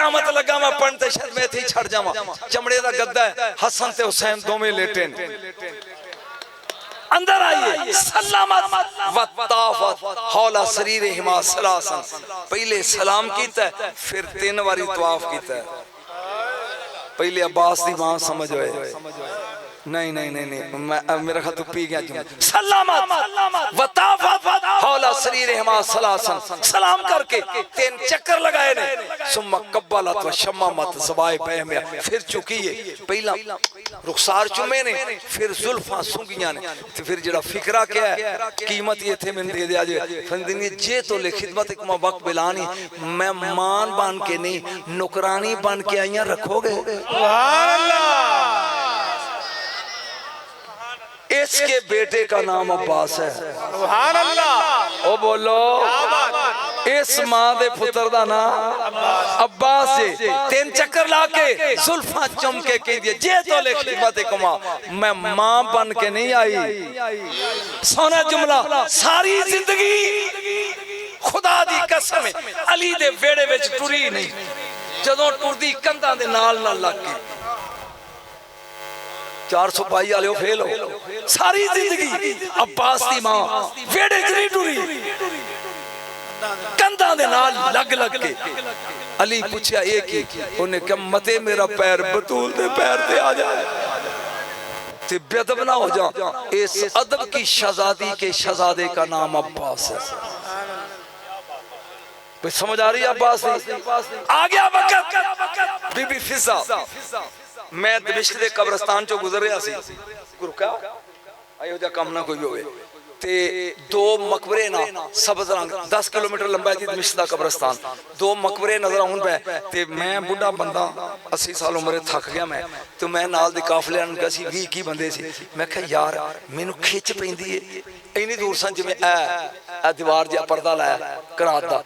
क़यामत लगा मैं पढ़ते शायद मैं इत्थे छड़ जावां चमड़े दा गद्दा है हसन ते हुसैन दोवें लेटे ने अंदर आइए सलामत वताफत हौला शरीर हिमा सलासन पहले सलाम कीता फिर 3 बारी तवाफ कीता पहले अब्बास दी मां समझ होए नहीं नहीं नहीं नहीं मैं मेरा ख्याल तू पी गया सलामत वताफत हौला शरीर हिमा सलासन सलाम करके 3 चक्कर लगाए ने सुम्मा कब्बलत व शम्मत ज़बाए बहमिया फिर चुकी है पहला रुखसार चुमे ने फिर जुल्फां सूंघियां ने ते फिर जेड़ा फिकरा क्या है कीमत ये थे मैंने दे दिया जे फंदिनी जे तो ले खिदमत एक वक्त बिलानी मैं मान बन के नहीं नौकरानी बन के आईया रखोगे सुभान अल्लाह इसके बेटे का नाम अब्बास है सुभान अल्लाह ओ बोलो इस मां दे पुत्र दा नाम अब्बास है 3 चक्कर लाके जुल्फां चमके कह दिए जे तो ले खिदमत कमा मैं मां बन के नहीं आई सोना जुमला सारी जिंदगी खुदा दी कसम अली दे वेड़े विच टुरी नहीं जदों टुरदी कंधां दे नाल लग गई 400 पाई वाले फेल हो सारी जिंदगी अब्बास दी मां वेड़े च नहीं टुरी कंधां दे नाल लग लग के अली पूछया एक ही उन्हें कहा मते मेरा पैर बतूल दे पैर ते आ जाए ते बेअदब ना हो जा इस अदब की शहजादी के शहजादे का नाम अब्बास है समझ आ रही है अब्बास आ गया वक्त बीबी फिजा मैं दमिश्क दे कब्रिस्तान चो गुजर रहा सी गुरका आयो जा काम ना कोई होवे ते 2 मकबरे ना सबज रंग 10 किलोमीटर लंबा है जी दमिश्क दा कब्रिस्तान 2 मकबरे नजर आउन पे ते मैं बुढ़ा बंदा 80 साल उम्र थक गया मैं तो मैं नाल दे काफले न कसी 20 की बंदे सी मैं कहा यार मेनू खिच पैंदी है इन्नी दूर सन जिवें ए दीवार जिहा पर्दा लाया करात दा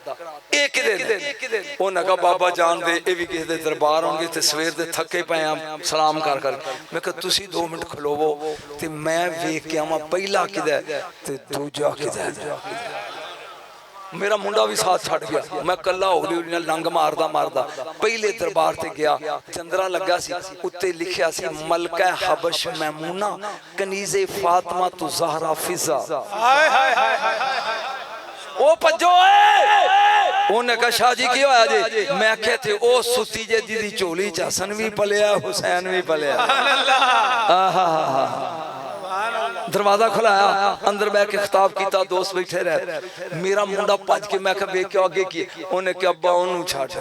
ए किदे उन्हां कहा बाबा जान दे ए भी किसे दे दरबार होणगे ते सवेर दे थके पे आ सलाम कर कर मैं कहा तुसी 2 मिनट खलोवो ते मैं वेख के आवां पहला किदे ते दूजा किदे मेरा मुंडा भी साथ छड़ गया मैं कला हौली हौली लंग मारदा मारदा पहले दरबार ते गया चंद्रा लगा सी उत्ते लिखिया सी मलका हबश मैमूना कनीज़े फातिमा तु ज़हरा फिजा हाय हाय हाय ओ पज्जो उन्हें कहा शाह जी की होया जी मैं आखे थे ओ सुती जे दी झोली च हसन भी पलिया हुसैन भी पलिया दरवाजा खुलाया अंदर बैठ के खिताब किया दोस्त बैठे रहे मेरा मुंडा भज के मैं वे क्यों आगे की उन्हें कहा अब्बा ओनू छड़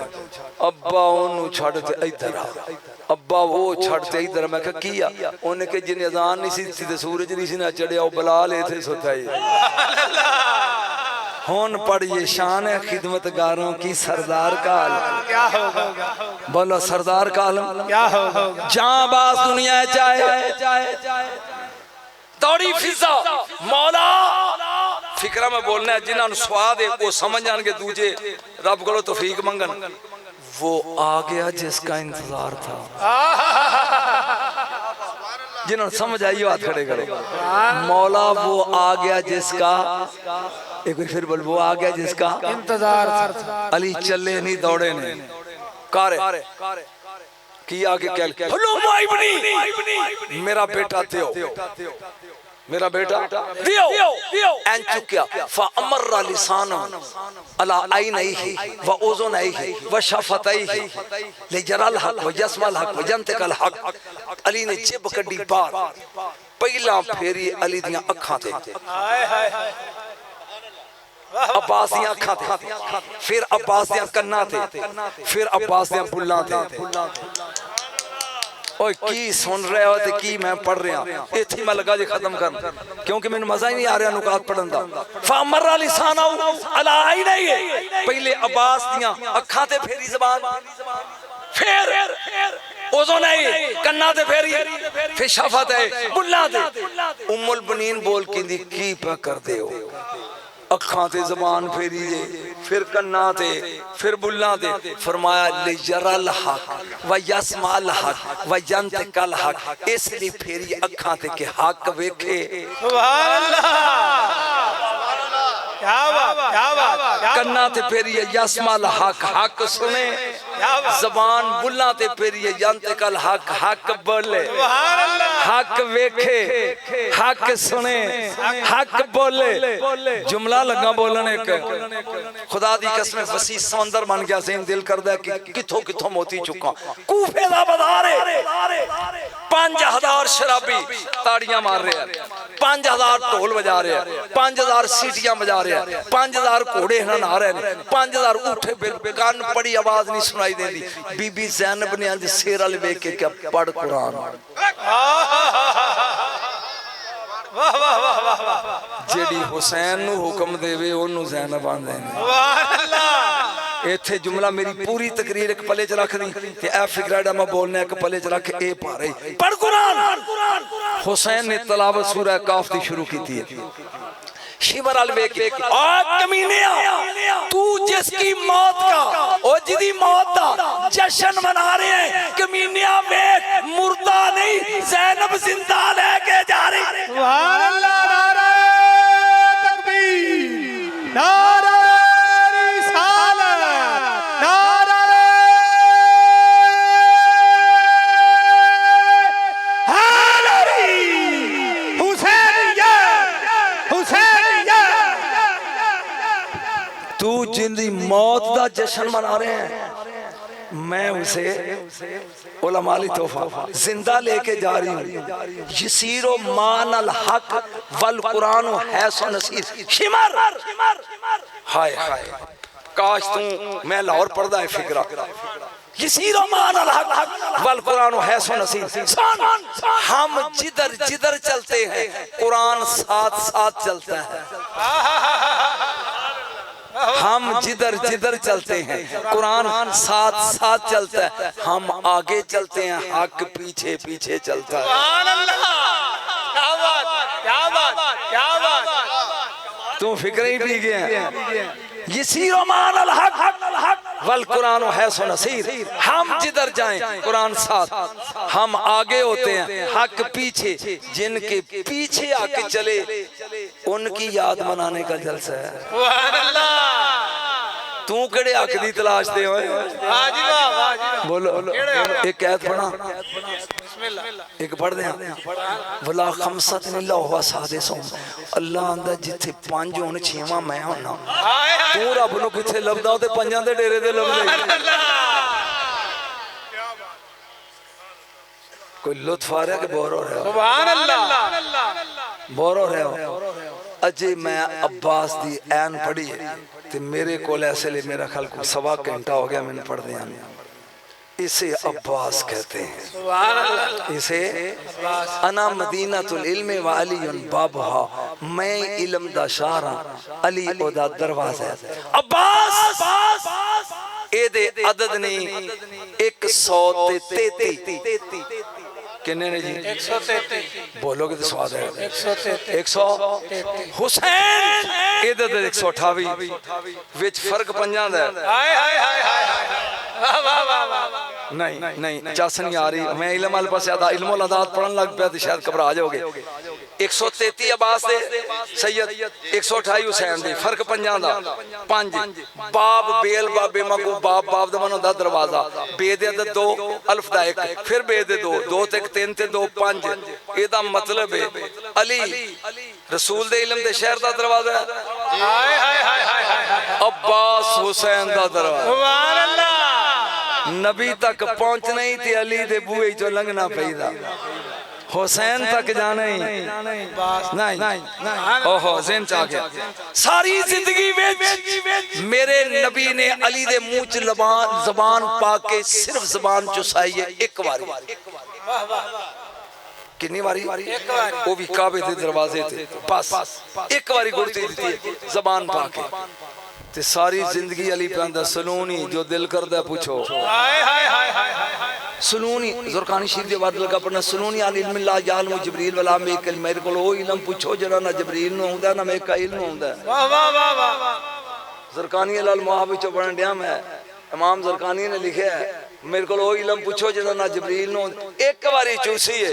अब्बा ओनू छड़ ते इधर आ अब्बा वो छड़ ते इधर मैं कहा की आ उन्हें कहा जिन्हें अजान नहीं सी ते सूरज नहीं सी ना चढ़िया वो बिलाल इथे सोता ही होन पढ़ ये शान है खिदमतगारों की सरदार का आलम क्या होगा बोलो सरदार का आलम क्या होगा जहां बास दुनिया चाहे दौड़ी फिजा मौला फिक्रा में बोलना है जिन्होंने स्वाद है वो समझ जाएंगे दूजे रब को तौफीक मंगन वो आ गया जिसका इंतजार था जिन्होंने समझ आई बात खड़े करो मौला वो आ गया जिसका एक बार फिर बोल वो आ गया जिसका इंतजार था अली चले नहीं दौड़े नहीं कारे की आगे क्या मेरा बेटा दियो मेरा बेटा दियो एन चुकिया फअमर लिसान अला आइनैहि व उज़ुनैहि व शफतैहि लिजरल हक व यस्मल हक व यंतिकल हक अली ने जिब कड्डी बार पहला फेरी अली दियां अखां ते हाय हाय अब्बास दियां अखां ते फिर अब्बास दियां कन्नां ते फिर अब्बास दियां बुल्लां ते ओए की सुन रहे हो ते की मैं पढ़ रहा इत्थे मैं लगा जे खत्म कर क्योंकि मैंने मजा ही नहीं आ रहा नुकात पढ़न दा फमर लिसाना अला आई नहीं पहले अब्बास दियां अखां ते फेरी ज़बान फिर ओज़ो नहीं कन्ना ते फेरी फिर शफत है बुल्ला ते उम्मुल बनीन बोल के की पे कर दे हो अखां ते ज़बान फेरी दे फिर कन्ना ते फिर बुल्ला ते फरमाया लिजरल हक व यस्मल हक व यंतिकल हक इसलिए फेरी अखां ते के हक वेखे सुभान अल्लाह क्या बात कन्ना ते फेरी यस्मल हक हक सुने जबान बुल्ला ते फिर ये जानते कल हक हक बोले, हक वेखे, हक सुने, हक बोले। जुमला लगा बोलने के, खुदा दी कसम वसी समंदर बन गया सेम दिल करदा कि किथों किथों मोती चुका। कूफे दा बाजार 5000 शराबी ताड़ियां मार रहे हैं, 5000 ढोल बजा रहे हैं, 5000 सीटियां बजा रहे हैं, 5000 घोड़े नहा रहे हैं, 5000 उठे कान पड़ी आवाज नहीं सुनाई देती। बीबी ज़ैनब ने आज शेर वाले वेख के क्या पढ़ कुरान। जेडी हुसैन नु हुक्म देवे ओनू ज़ैनब आंदे ने। इत्थे जुमला मेरी पूरी तकरीर एक पले च रख दी ते ए फिकरा मैं बोलना एक पले च रख ए पारे पढ़ कुरान। हुसैन ने तिलावत सूरह काफ दी शुरू की थी। शिमर अल वेख कमीनिया तू जिसकी मौत का और जिदी मौत दा जश्न मना रहे हैं, कमीनिया वेख मुर्दा नहीं ज़ैनब जिंदा लेके जा रही। सुभान अल्लाह, नारे तकबीर, नारे रिसालत, नारे हैदरी, हुसैनिया, हुसैनिया। तू जिंदी मौत दा जश्न मना रहे हैं, मैं उसे उलमाली तोहफा जिंदा लेके जा रही हूँ। यसीरो मानल हक वल कुरान है सो नसीर। शिमर हाय हाय काश तू मैं लाहौर पढ़दा है फिक्रा। यसीरो मानल हक वल कुरान है सो नसीर। हम जिधर जिधर चलते हैं कुरान साथ साथ चलता है। हम जिधर जिधर चलते हैं कुरान साथ साथ चलता है। हम आगे चलते हैं हक पीछे पीछे चलता है। क्या बात, क्या बात, क्या बात। तू फिक्र ही पी गया। यसीरो मानल हक वल कुरान है सो नसीर। हम जिधर जाएं कुरान साथ, हम आगे होते हैं हक पीछे। जिनके पीछे आके चले उनकी याद मनाने का जलसा है। तू केड़े हक दी तलाश दे होए? बोलो एक ऐत पढ़ा, एक पढ़ दे वला खमसत व सादिसुम। अल्लाह आंदा जिथे 5 होण 6वां मैं होना। तू रब नु किथे लभदा ते 5 दे डेरे ते लभदे। कोई लुत्फ आ रहा है कि बोर हो रहे हो? सुभान अल्लाह, बोर हो रहे हो? अजे मैं अब्बास दी ऐन पढ़ी ते मेरे कोल ऐसे ले मेरा ख्याल को 1.25 घंटा हो गया मैंने पढ़ दिया। इसे अब्बास कहते हैं। इसे अना मदीनातुल इल्म व अलीयुन बाबहा, मैं इल्म दा शहर अली ओदा दरवाजा। अब्बास ए दे अदद ने 133 किन्ने ने जी? 133 बोलोगे तो स्वाद है। 133 हुसैन ए दे 128 विच फर्क 5 दा है। हाय हाय हाय हाय नहीं नहीं चस नहीं आ रही। मैं इल्म वाले पास आदा इल्म उल अदात पढ़न लग पिया तो शायद घबरा जाओगे। 133 अब्बास दे सैयद, 128 हुसैन दे, फर्क 5 दा। 5 बाब बेल बाबे मको बाब बाब दा मन होंदा दरवाजा। बे दे 2 अल्फ दा 1 फिर बे दे 2 2 ते 3 ते 2 5। एदा मतलब है अली रसूल दे इल्म दे शहर दा दरवाजा है। हाय हाय हाय हाय अब्बास हुसैन दा दरवाजा। सुभान अल्लाह। नबी तक पहुंचना ही ते अली दे बूहे चो लंघना पैदा। हुसैन तक जाना ही नहीं। ओहो ज़हन च आ गया। सारी जिंदगी में मेरे नबी ने अली दे मुंह च ज़बान पा के सिर्फ ज़बान चुसाई है एक बारी। कितनी बारी? वो भी काबे दे दरवाजे थे बस एक बारी गुड़ती दी ज़बान पा के। ते सारी जिंदगी अली पे सलूनी जो दिल करदा पूछो। सलूनी ज़ुरकानी शरीफ दे बाद लगा पढ़ना सलूनी अल इल्म ला यालमु जिब्रील वला मीकाईल। मेरे को वो इल्म पूछो जरा ना जिब्रील नु हुंदा ना मीकाईल नु हुंदा। वाह वाह वाह वाह। ज़ुरकानी अल मुहाब विचों पढ़न दिया मैं। इमाम ज़ुरकानी ने लिखा है मेरे को वो इल्म पूछो जरा ना जिब्रील नु। एक बारी चूसी है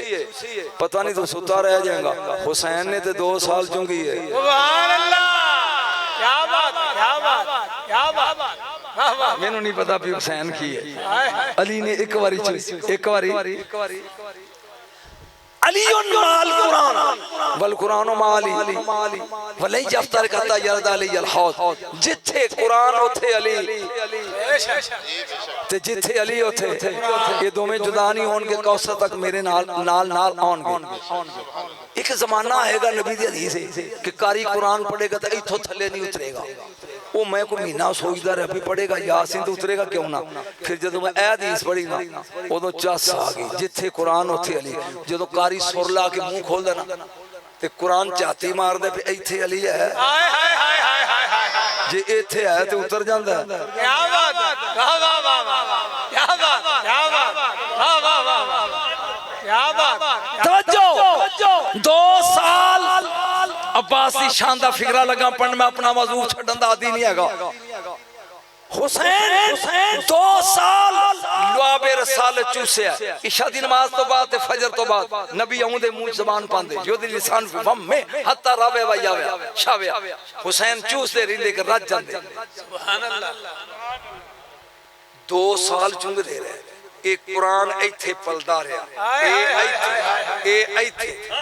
पता नहीं तो सुता रह जाएगा। हुसैन ने तो 2 साल चुंगी है। सुभान अल्लाह। क्या बात, क्या बात, क्या बात। मैनू नहीं पता भी हुसैन की है। अली ने एक बारी अलीउन माल कुरान वल कुरान माली वलै जफ्तर कहता यरद अली अल हौद जिथे कुरान उथे अली ते जिथे अली उथे ये दोवें जुदा नहीं होणगे कौसर तक मेरे नाल नाल नाल आउणगे। एक जमाना आएगा नबी दी हदीस है कि कारी कुरान पढ़ेगा तो इथों थले नहीं उतरेगा। वो मैं को महीना सोचता रहा भी पढ़ेगा यासीन तो उतरेगा क्यों ना। फिर जो मैं ए हदीस पढ़ी ना उदों चस आ गई जिथे कुरान उथे अली। जो कारी सुर ला के मुंह खोल देना ते कुरान झाती मार दे इथे अली है जे इथे है तो उतर जाता है। क्या बात वाह वाह वाह क्या बात क्या बात वाह वाह वाह क्या बात। तवज्जो 2 साल अब्बास की शान का फिक्रा लगा पढ़ मैं अपना मौजू छड्डन दा आदी नहीं हैगा। हुसैन 2 साल लुआबे रसाल चूसिया इशा दी नमाज तो बाद ते फजर तो बाद नबी आउंदे मुंह जबान पांदे योदी लिसान फम में हत्ता रावे वयावे शावे हुसैन चूसदे रिंदे के रज जांदे। सुभान अल्लाह 2 साल चुंगदे रहे। एक कुरान इथे पलदा रहा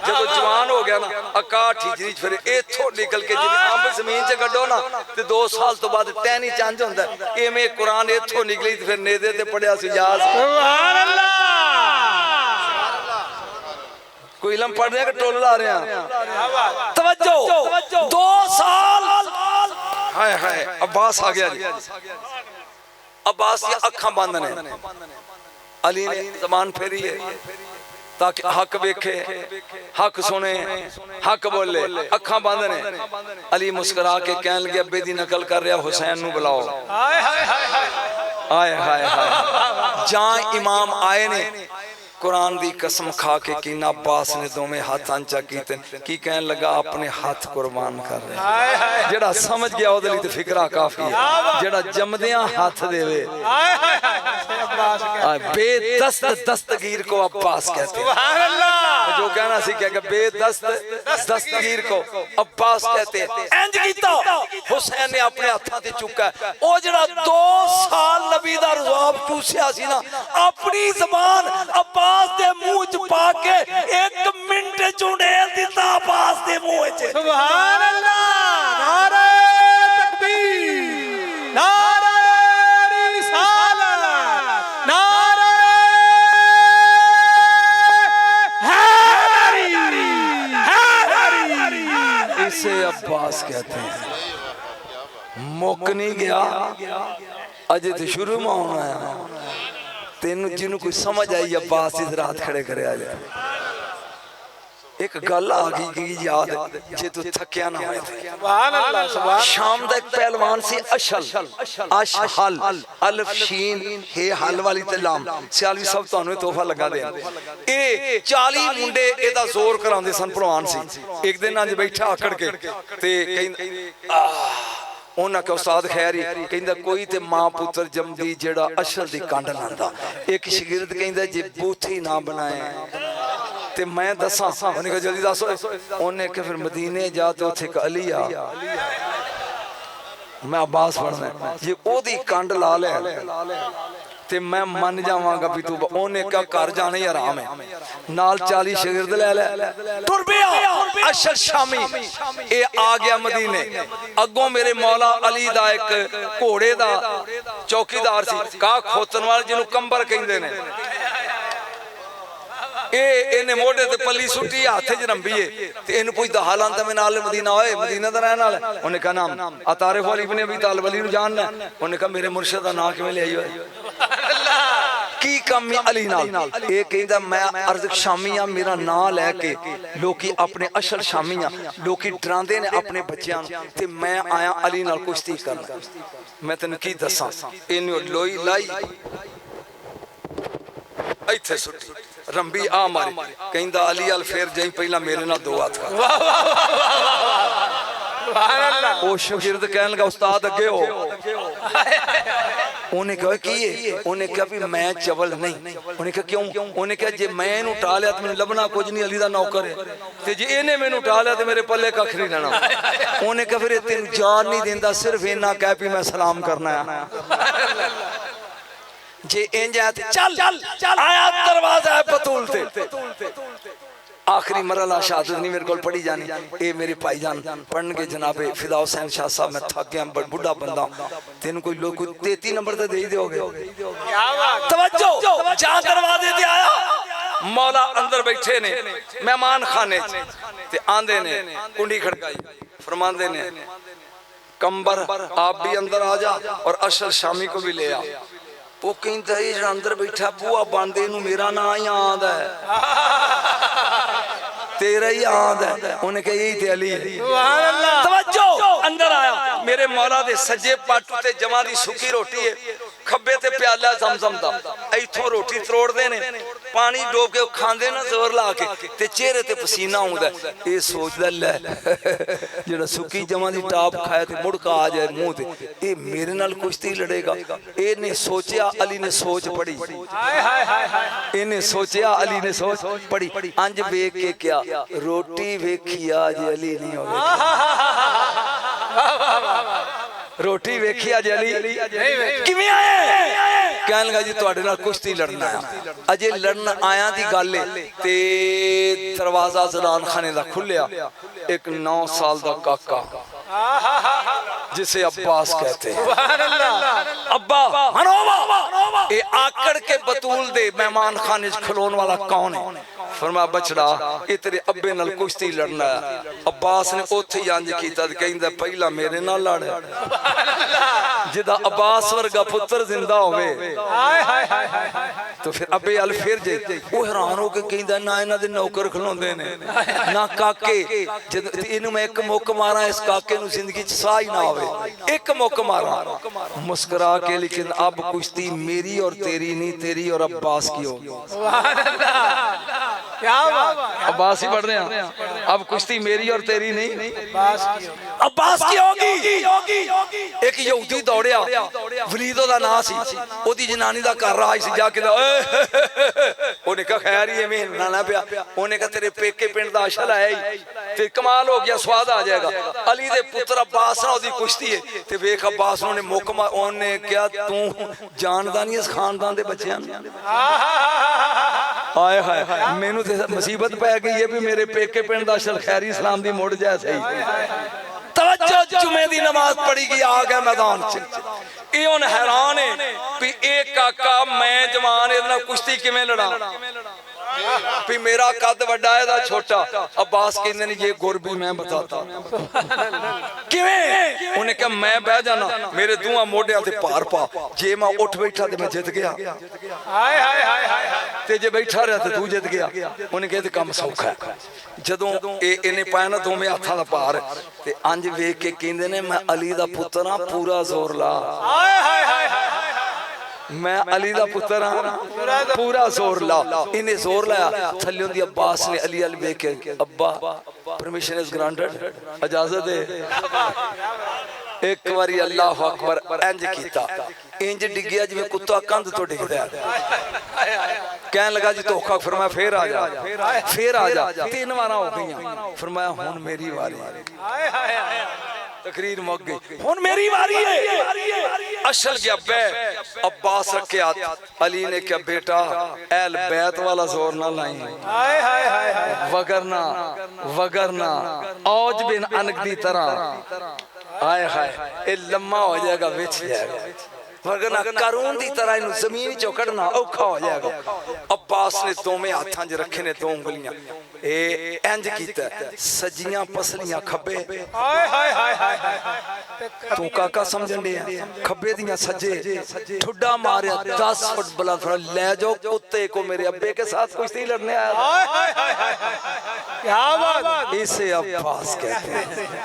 जब जवान हो गया ना 61 हिजरी फिर इथों निकल के जिवें अंब जमीन च कड्डो ना ते 2 साल तो बाद टहनी चंज हुंदा इवें कुरान इथों निकली फिर नेदे ते पढ़िया सी याद। सुभान अल्लाह कोई इल्म पढ़ने का टोल ला रहे हैं। तवज्जो 2 साल हाय हाय अब्बास आ गया जी। अब्बास की अखां बंद ने अली ने जबान फेरी है ताकि हक वेखे हक सुने हक बोले अखां बंद ने। अली मुस्कुरा के कहन लगे अब्बे दी नकल कर रहा हुसैन नू बुलाओ। हाय हाय हाय जहां इमाम आए ने कुरान दी कसम खा के कीना अब्बास ने दोवें हाथ अंचा कीते की कहन लगा अपने हाथ कुर्बान कर रहे जेड़ा समझ गया ओदे लई ते फिक्रा काफी है जेड़ा जमदियां हाथ देवे बेदस्त दस्तगीर को अब्बास कहते हैं। सुभान अल्लाह जो कहना सी क्या बेदस्त दस्तगीर को अब्बास कहते हैं। इंज कीता हुसैन ने अपने हाथां ते चुका ओ जेड़ा 2 साल नबी दा रुआब चूसिया सी ना अपनी ज़बान अब्बास दे मुंह च पा के 1 मिनट चुड़ैल दिता अब्बास दे मुंह च। सुभान अल्लाह नारे तकबीर नारे रिसालत नारे हैदरी इसे अब्बास कहते हैं। मुक नहीं गया अजे तो शुरू में होना है तेन जिन्हों कोई समझ आई अब्बास इस रात खड़े करे आ जाए। एक गल आ गई याद जे तू थकिया ना होए। सुभान अल्लाह सुभान। शाम दा एक पहलवान सी अशल अशहल अलिफ शीन हे हल वाली ते लाम सियालवी सब ਤੁਹਾਨੂੰ ਤੋਹਫਾ लगा देन। ए 40 मुंडे एदा जोर करांदे सन पहलवान सी। एक दिन अज बैठा आकड़ के ते कहंदा उन्हें क्या उस्ताद खैर ही कहंदा कोई ते मां पुत्र जमदी जेड़ा अशल दी कंड लांदा। एक शागिर्द कहंदा जे बूथी ना बनाए ते मैं दसा उन्हें कहा जल्दी दसो। उन्हें कहा फिर मदीने जा तो उथे एक अली आ मैं अब्बास पढ़ना जे ओदी कंड ला ले ते मैं मन जावांगा भी तू। उन्हें कहा घर जाना ही आराम है नाल 40 शागिर्द ले ले टुर पिया अशल शामी ए आ गया मदीने। अगों मेरे मौला अली दा एक घोड़े दा चौकीदार सी का खोतन वाले जिन्हों कंबर कहंदे ने। इन्हें मोढ़े ते पली सुटी हाथ च रंबीए ते इन्हू पुछदा हाल आंदा मैं नाल मदीना होए मदीना दा रहने वाला। उन्हें कहा नाम अतारिफ अली इब्न अबी तालिब अली नू जानना। उन्हें कहा मेरे मुर्शिद दा नाम किवें लियाई होए की कम अली नाल। ये कहंदा मैं अर्ज शामी आ मेरा नाम लैके लोकी अपने अशल शामी आ लोकी डरांदे ने अपने बच्चों ते मैं आया अली नाल कुश्ती करना। मैं तेन की दसा इन्हू लोई लाई इत्थे सुटी रंबी आ मारी कहंदा अली अल फिर जाई पहला मेरे नाल 2 हाथ कर। ओ शागिर्द कहन लगा उस्ताद अगे हो उन्हें कहा कि उन्हें कहा भी मैं चवल नहीं। उन्हें कहा क्यों? उन्हें कहा जे मैं इन्हू उठा लिया तो मैंने लभना कुछ नहीं, अली दा नौकर है, ते जे इन्हें मैंने उठा लिया तो मेरे पल्ले कख नहीं रहना। उन्हें कहा फिर तेन जान नहीं देंदा, सिर्फ इन्ना कह भी मैं सलाम करना है। जे इंज आया चल आया दरवाजा है बतूल ते। आखिरी मरला शहादत नहीं मेरे को पढ़ी जानी। ए मेरे भाईजान पढ़न के जनाबे फिदा हुसैन शाह साहब, मैं थक गया, बुढ़ा बंदा, तेन कोई लोग 33 नंबर तो दे ही दोगे। तवज्जो जा दरवाजे ते आया, मौला अंदर बैठे ने मेहमान खाने ते आंदे ने, कुंडी खड़काई, फरमांदे ने कंबर आप भी अंदर आ जा और अशर शामी को भी ले आ। वो कहता है जो अंदर बैठा बुआ बंद, इनू मेरा ना याद है, तेरा ही याद है। उन्हें कहा यही थे अली। तवज्जो अंदर आया, मेरे मौला दे सज्जे पट ते जमा दी सुकी रोटी है, खब्बे ते प्याला जमजम दा, इथों रोटी तरोड़दे ने, पानी डोब के खांदे ना जोर ला के, ते चेहरे ते पसीना आउंदा। ये सोचदा ले जेड़ा सुकी जमा दी टाप खाया ते मुड़का आ जाए मुंह ते, ये मेरे नाल कुश्ती लड़ेगा। इन्हें सोचा, अली ने सोच पड़ी, इन्हें सोचा, अली ने सोच पड़ी। अंज वेख के क्या रोटी वेखी आज अली नहीं हो, रोटी वेखी आज अली किवें आए? कहन लगा जी तुहाडे नाल कुश्ती लड़ना है। अजे लड़न आया दी गल है ते दरवाजा जलान खाने दा खुलिया। एक 9 साल दा काका जिसे अब्बास कहते हैं, अब्बा ये आकड़ के बतूल दे मेहमान खाने खलोन वाला कौन है? फरमाया बछड़ा ये तेरे अब्बे नाल कुश्ती लड़ना है। अब्बास ने उथे ही अंज कीता ते कहंदा पहला मेरे नाल लड़, जिदा अब्बास वर्गा पुत्र जिंदा होवे तो फिर अब्बे अल फिर जे। वो हैरान हो के कहंदा ना इन्हां दे नौकर खलोंदे ने ना काके, जद इनू मैं एक मुक मारा इस काके नू जिंदगी च साह ही ना आवे, एक मुक मारा। मुस्कुरा के लेकिन अब कुश्ती मेरी और तेरी नहीं, तेरी और अब्बास की होगी। अब्बास ही पढ़ रहे हैं, अब कुश्ती मेरी और तेरी नहीं अब्बास की होगी। एक यहूदी दौड़िया, वलीदो दा नाम सी, ओदी जनानी दा घर राज सी, जाके उन्हें कहा खैर ही एवें ना पिया। उन्हें कहा तेरे पेके पिंड दा अशल है ही, फिर कमाल हो गया, स्वाद आ जाएगा। अली दे पुत्र अब्बास ना ओदी कुश्ती है ते वेख अब्बास ने मुक मार। उन्हें क्या तू जानदा नहीं इस खानदान दे बच्चों? हाय हाय मैनू ते मुसीबत पै गई है भी मेरे पेके पिंड दा अशल खैरी इस्लाम दी मुड़ जाए सही। तवज्जो जुमे दी नमाज पढ़ी गई, आ गया मैदान च। ये हुण हैरान है भी एक काका मैं जवान इहदे नाल कुश्ती किवें लड़ा, भी मेरा कद वड्डा है छोटा। अब्बास कहंदे ने ये गुर भी मैं बताता किवें। उन्हें कहा मैं बह जाना, मेरे दूहां मोढियां ते भार पा, जे मैं उठ बैठा ते मैं जित गया, ते जे बैठा रहा ते तू जित गया। उन्हें कहा काम सौखा है। जदों इन्हें पाया ना दोवें हाथां दा भार ते अंज वेख के कहंदे ने मैं अली दा पुत्तर हां, पूरा जोर ला। मैं अली दा पुत्र हां, पूरा जोर ला। इन्हें जोर लाया, थल्ले दी अब्बास ने अली अल वेख के अब्बा परमिशन इज ग्रांटेड, इजाजत है। एक बारी अल्लाह अकबर इंज कीता, इंज डिग्गिया जिवें कुत्ता कंध तो डिगदा। कहन लगा जी धोखा, फरमाया फिर आ जा, फिर आ जा। 3 वारा हो गई, फरमाया हुण मेरी वारी। तकरीर मुक गई, हुण मेरी वारी है। अशल गया बे, अब्बास रखे हाथ। अली ने क्या बेटा एल बैत वाला जोर ना लाई, वगरना औज बिन अनक दी तरह हाय हाय ये लम्मा हो जाएगा, बिछ जाएगा, वरना कारून दी तरह इन्हू जमीन चो कढ़ना औखा हो जाएगा। अब्बास ने दोवें हाथां च रखे ने 2 उंगलियां, ए इंज कीता सजियां पसलियां खब्बे। तू काका समझन दे खब्बे दियां सज्जे, ठुड्डा मारिया 10 फुट बुलंद, ले जाओ कुत्ते को मेरे अब्बे के साथ कुश्ती लड़ने आया। क्या बात, इसे अब्बास कहते हैं।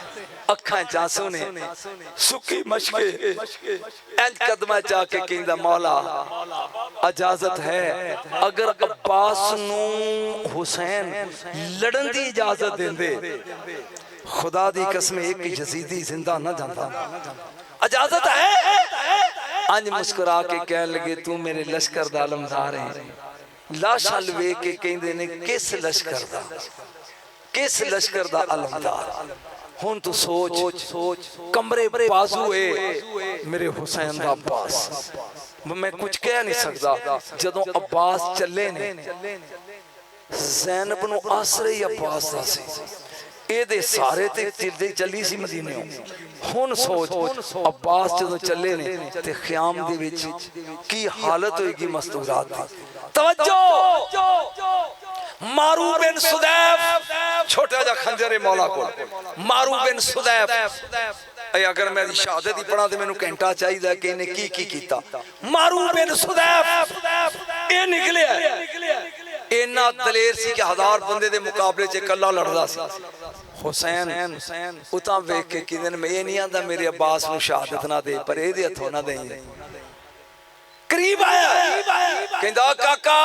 अखां चांसू ने सुखी मशके इंज कदमा जाके कहंदा मौला इजाजत है, अगर अब्बास नू हुसैन लड़न दी इजाजत देंदे, खुदा दी कसम एक यजीदी जिंदा ना जांदा। इजाजत है। अंज मुस्कुरा के कह लगे तू मेरे लश्कर दा आलमदार है। लाशा लवे के कहंदे ने किस लश्कर दा, किस लश्कर दा आलमदार। हुन तू सोच कमरे बाजू है मेरे हुसैन दा अब्बास। मैं कुछ कह नहीं सकता। जदों अब्बास चले ने ज़ैनब नूं आसरे ही अब्बास दा सी, एदे सारे ते चिल्दे चली सी मदीने। हुन सोच अब्बास जदों चले ने ते ख्याम दे विच की हालत होएगी मस्तूरात दी। तवज्जो, मारू बिन सुदैफ छोटा जा खंजर है मौला को। मारू बिन सुदैफ अगर मैं शहादत ही पढ़ा तो मैनू घंटा चाहिए कि इन्हें की कीता। मारू बिन सुदैफ ये निकले इन्ना दलेर सी कि 1000 बंदे दे मुकाबले च इकल्ला लड़दा सी। हुसैन उतां वेख के किदन मैं ये नहीं आंदा मेरे अब्बास नूं शहादत ना दे, पर इहदे हथों ना देई। करीब आया कहंदा काका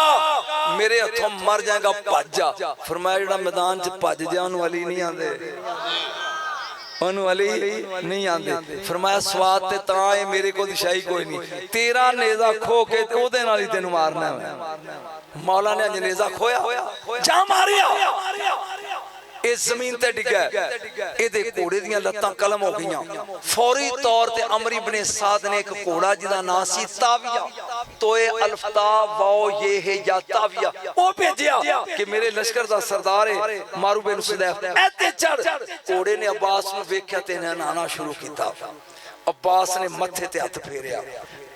मेरे हथों मर जाएगा, भज जा। फरमाया जिहड़ा मैदान च भज जा उहनूं अली नहीं आंदे, उहनूं अली नहीं आंदे। फरमाया स्वाद ते तां है मेरे कोल शाही कोई नहीं, तेरा नेज़ा खो के ते ओहदे नाल ही तैनूं मारना है। मौला ने नेज़ा खोया जा मारिया, इस जमीन ते डिग्गा, इहदे घोड़े दीयां लत्तां कलम हो गईयां। फौरी तौर ते अमर इब्ने साद ने एक घोड़ा जिहदा नाम सी ताविया, तोए अल्फता वाओ ये है या ताविया, ओ भेजिया कि मेरे लश्कर दा सरदार है मारू बिन सुदैफ ऐते चढ़। घोड़े ने अब्बास नूं वेख्या ते नहाना शुरू कीता। अब्बास ने मथे ते हथ फेरिया,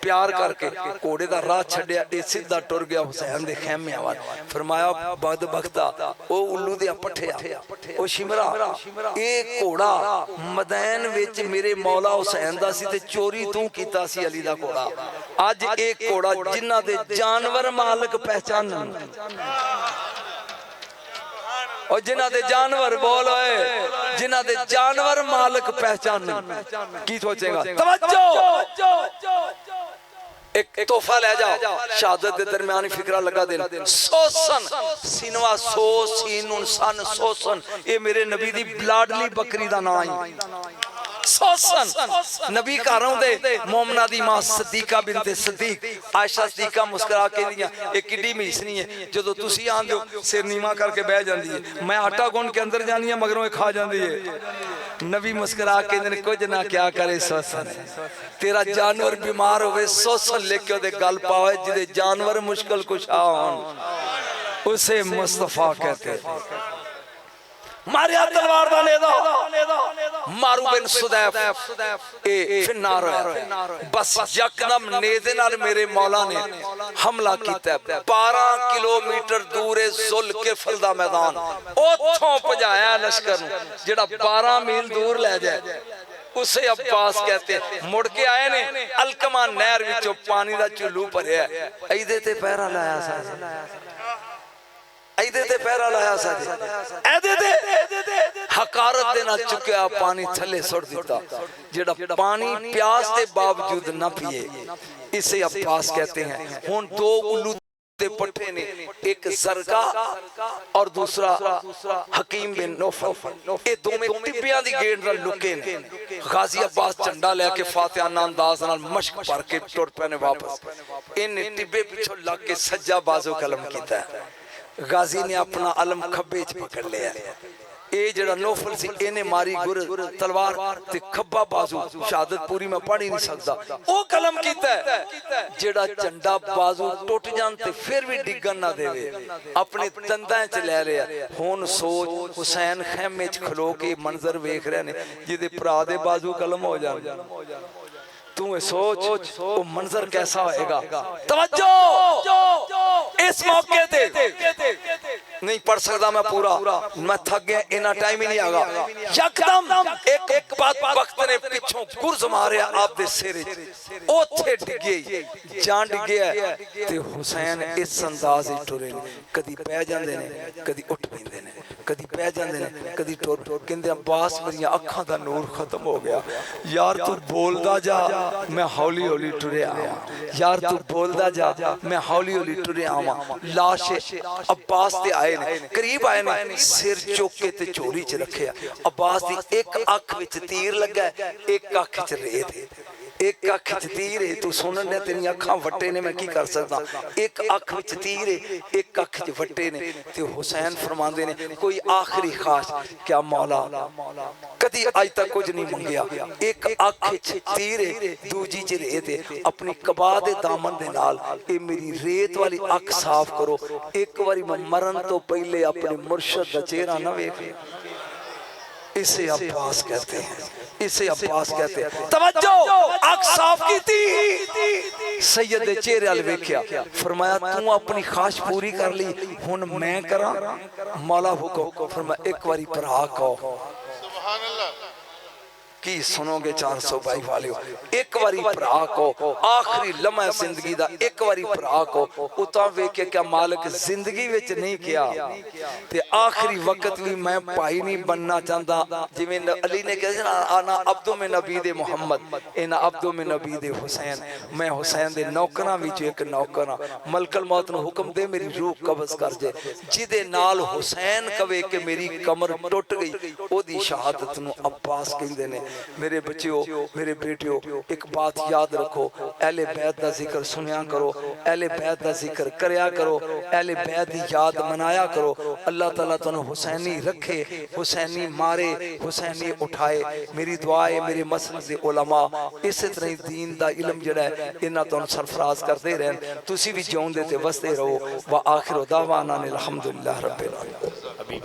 प्यार करके घोड़े दा राह छड्डिया, ए सीधा टुर गया हुसैन दे खैमे वाल। फरमाया बदबख्ता ओ उल्लू दे पठिया ओ शिमरा, ए घोड़ा मैदान विच मेरे मौला हुसैन दा सी ते चोरी तू कीता सी अली दा घोड़ा। अज एक घोड़ा जिन्हां दे जानवर मालिक पहचानन और जिन्हां दे जानवर बोल होए, जिन्हां दे जानवर मालिक पहचानन की सोचेगा। तवज्जो एक तोहफा ले जाओ शहादत के दरमियान फिक्रा लगा देना। सोसन सिनवा सो सीनुन सन सोसन, ये मेरे नबी दी लाडली बकरी दा नाम है। सोसन नबी घरों दे मोमना दी मां सदीका बिनते सदीक आयशा सदीका मुस्कुरा के दियां एक किड्डी मीसनी है, जदों तुसी आंदे हो सिर नीवा करके बह जांदी है। मैं आटा गुन के अंदर जानी है मगरों खा जांदी है। नबी मुस्कुरा के दिन कुछ ना क्या करे सोसन, तेरा जानवर बीमार होवे सोसन लेके ओदे गल पावे, जिदे जानवर मुश्किल कुशा होन उसे मुस्तफा कहते। मारिया तलवार दा नेज़ा मारू बिन सुदैफ ए फिन्नार होया। बस यकदम नेज़े नाल मेरे मौला ने हमला कीता। 12 किलोमीटर दूर है ज़ुल्किफ़ल दा मैदान, ओथों भजाया लश्कर नूं जिहड़ा 12 मील दूर ले जाए, उसे अब्बास कहते। मुड़ के आए ने अलकमा नहर विचों पानी दा चुल्लू भरिया, इहदे ते पहरा लाया सा, इहदे ते पहरा लाया सा, इहदे ते हकारत दे नाल चुकिया पानी थले सुट दिता, जेड़ा पानी प्यास के बावजूद न पिए, इसे अब्बास कहते हैं। हुन दो उल्लू दे पट्ठे ने, एक जरगा और दूसरा हकीम बिन नौफल, ये दोवें टिब्बियां दी गेट नाल लुके ने। गाजी अब्बास झंडा लेके फातिहाना अंदाज नाल मशक भर के टुर पे ने वापस। इन टिब्बे पिछों लग के सज्जा बाजू कलम कीता। गाजी ने अपना अलम खब्बे च पकड़ लिया। ये जड़ा नौफल सी इन्हें मारी गुर तलवार ते खब्बा बाजू, शहादत पूरी मैं पढ़ ही नहीं सकता, ओ कलम कीता है। जेड़ा झंडा बाजू टुट जान ते फिर भी डिगन ना देवे, अपने दंदां च ले लिया। हुन सोच हुसैन खैमे च खलो के मंजर वेख रहे ने, जिदे भरा दे बाजू कलम हो जान। तू सोच वो मंजर कैसा होएगा। तवज्जो, इस मौके ते नहीं पढ़ सकता मैं पूरा, मैं थक गया, इना टाइम ही नहीं आगा। यकदम एक बात वक्त ने पिछों गुरज मारिया आप दे सिर च, ओथे डिगे जान डिगे ते हुसैन इस अंदाज विच टुरे ने, कदी पै जांदे ने, कदी उठ पैंदे ने, कदी पै जांदे ने, कदी टुर कहंदे अब्बास मेरियां अखां दा नूर खत्म हो गया। यार तू बोलदा जा, मैं हौली हौली टुरे आवा, यार तू बोलदा जा, मैं हौली हौली टुरे आवा। लाश अब्बास ते आए ने, करीब आए ने, सिर चुक के ते झोली च रखिया। अब्बास दी एक अख विच तीर लगा, एक अख च रेत, एक अख च तीर है, तू सुनन ने तेरी अखां वट्टे ने, मैं की कर सकदा। एक अख विच तीर है, एक अख च वट्टे ने। ते हुसैन फरमांदे ने कोई आखिरी ख्वाहिश, क्या मौला कदी अज तक कुछ नहीं मंगिया, एक अख च तीर है, दूजी च रेत है, अपनी कबा दे दामन दे नाल ए मेरी रेत वाली अख साफ करो, एक बारी मैं मरन तो पहले अपने मुर्शद दा चेहरा ना वेख। इसे अब्बास कहते हैं, इसे अब्बास कहते हैं। तवज्जो, अख साफ की थी, सैयद दे चेहरे अल वेख्या, फरमाया तू अपनी ख्वाहिश पूरी कर ली, हुन मैं करा। मौला हुक्म फरमाया एक बारी भरा कहो। सुभान अल्लाह। की सुनोगे 400 भाई वाले, एक बारी भरा को आखिरी लम्हा जिंदगी दा एक बारी भरा को उता वेख क्या मालिक जिंदगी विच नहीं किया ते आखिरी वक्त भी मैं भाई नहीं बनना चाहता। जिवें अली ने कहा ना आना अब्दो में नबी दे मोहम्मद, इना अब्दो में नबी दे हुसैन, मैं हुसैन दे नौकरां विच एक नौकर हां। मलकल मौत नूं हुक्म दे मेरी रूह कब्ज कर जे, जिदे नाल हुसैन कवे कि मेरी कमर टुट गई, ओदी शहादत नूं अब्बास कहंदे ने। मेरे बच्चों, मेरे बेटियों, एक बात याद रखो, अहले बैत दा जिक्र सुनिया करो, अहले बैत दा जिक्र करया करो, अहले बैत दी याद मनाया करो। अल्लाह ताला तुहानू हुसैनी रखे, हुसैनी मारे, हुसैनी उठाए। मेरी दुआ है मेरे मसलक दे उलमा इस तरह दीन दा इल्म जिहड़ा है इन्हां तुहानू सरफराज करते रहन, तुसी भी जिउंदे ते वसदे रहो। व आखिर दावाना अनिल हम्दुलिल्लाह रब्बिल आलमीन।